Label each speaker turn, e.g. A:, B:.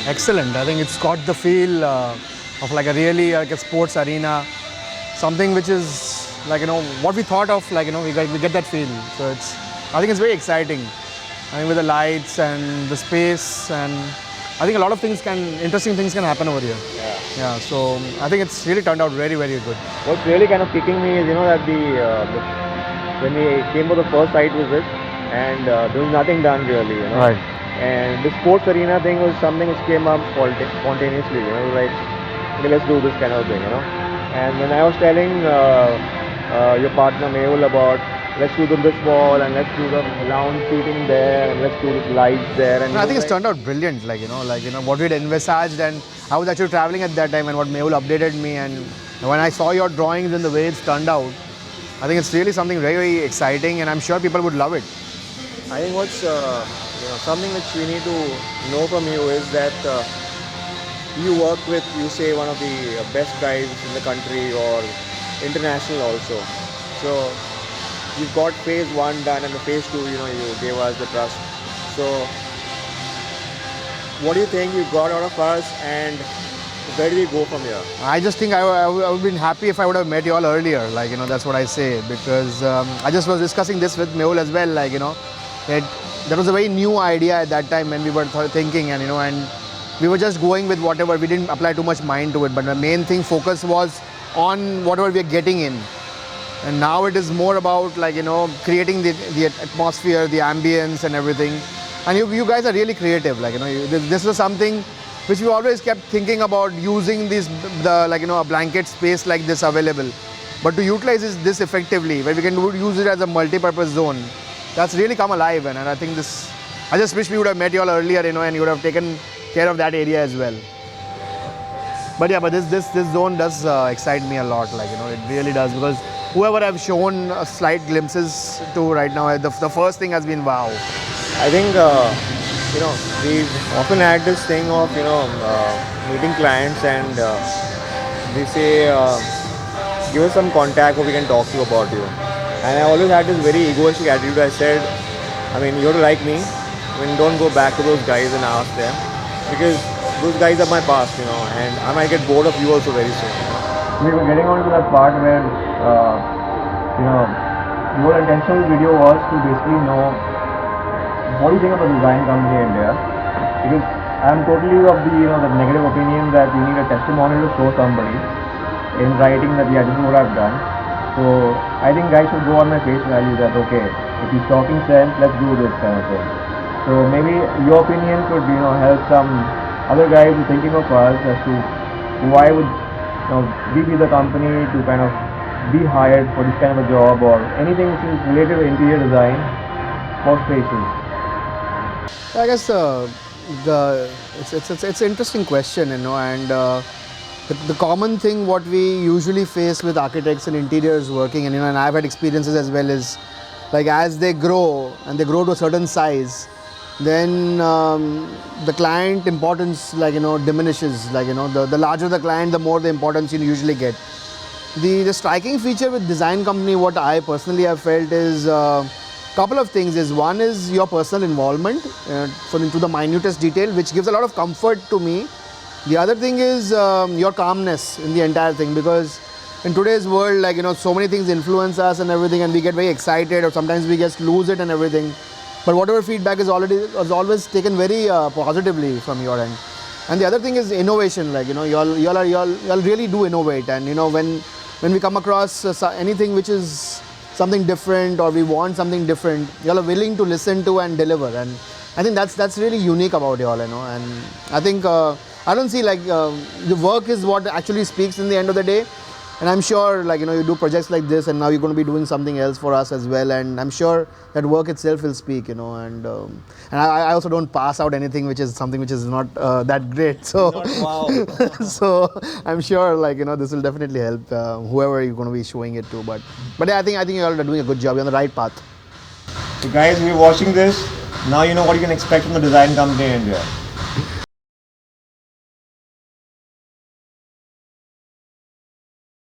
A: Excellent. I think it's got the feel of like a really like a sports arena, something which is like what we thought of, like we get that feel. So I think it's very exciting. I mean, with the lights and the space, and I think a lot of interesting things can happen over here. Yeah. So I think it's really turned out very, very good.
B: What's really kind of kicking me is that when we came for the first site visit, and there was nothing done really,
A: Right.
B: And the sports arena thing was something which came up spontaneously, like, okay, let's do this kind of thing, And when I was telling your partner Mehul about, let's do this wall and let's do the lounge seating there and let's do this lights there, and
A: I think it's turned out brilliant. What we'd envisaged, and I was actually traveling at that time, and what Mehul updated me, and when I saw your drawings and the way it's turned out, I think it's really something very, very exciting, and I'm sure people would love it.
B: I think what's something which we need to know from you is that you work with, you say, one of the best guys in the country or international also. So you've got phase 1 done, and the phase 2, you gave us the trust. So what do you think you got out of us, and where do we go from here?
A: I just think I would have been happy if I would have met you all earlier, that's what I say, because I just was discussing this with Mehul as well, that was a very new idea at that time when we were thinking, and we were just going with whatever. We didn't apply too much mind to it, but the main focus was on whatever we are getting in. And now it is more about creating the atmosphere, the ambience and everything. And you guys are really creative, this was something which we always kept thinking about, using a blanket space like this available. But to utilize this effectively, where we can use it as a multi-purpose zone, that's really come alive. And I think I just wish we would have met you all earlier, and you would have taken care of that area as well. But yeah, this zone does excite me a lot, it really does, because whoever I've shown slight glimpses to right now, the first thing has been wow.
B: I think we've often had this thing of meeting clients, and they say, give us some contact or we can talk to you about you. And I always had this very egoistic attitude. I said, you have to like me. Don't go back to those guys and ask them, because those guys are my past, and I might get bored of you also very soon. We were getting on to that part where, your intentional video was to basically know what do you think of a design company in India, because I'm totally of the negative opinion that you need a testimonial to show somebody in writing that, yeah, this is what I've done. So I think guys should go on my face value that, okay, if he's talking sense, let's do this kind of thing. So maybe your opinion could, help some other guys who are thinking of us as to why would we be the company to kind of be hired for this kind of a job, or anything which is related to interior design for spaces.
A: I guess it's an interesting question, and the common thing what we usually face with architects and interiors working, and I've had experiences as well, is as they grow and they grow to a certain size, then the client importance diminishes. The larger the client, the more the importance you usually get. The striking feature with design company, what I personally have felt, is couple of things. One is your personal involvement into the minutest detail, which gives a lot of comfort to me. The other thing is your calmness in the entire thing, because in today's world, so many things influence us and everything, and we get very excited, or sometimes we just lose it and everything. But whatever feedback is always taken very positively from your end. And the other thing is innovation. Y'all really do innovate, and when we come across anything which is something different, or we want something different, y'all are willing to listen to and deliver. And I think that's really unique about y'all, and I think I don't see the work is what actually speaks in the end of the day. And I'm sure you do projects like this, and now you're going to be doing something else for us as well, and I'm sure that work itself will speak, and I also don't pass out anything which is not that great, so so I'm sure this will definitely help whoever you're going to be showing it to. But yeah, I think you all are doing a good job. You're on the right path.
B: So guys, if you're watching this, now you know what you can expect from the design company in India.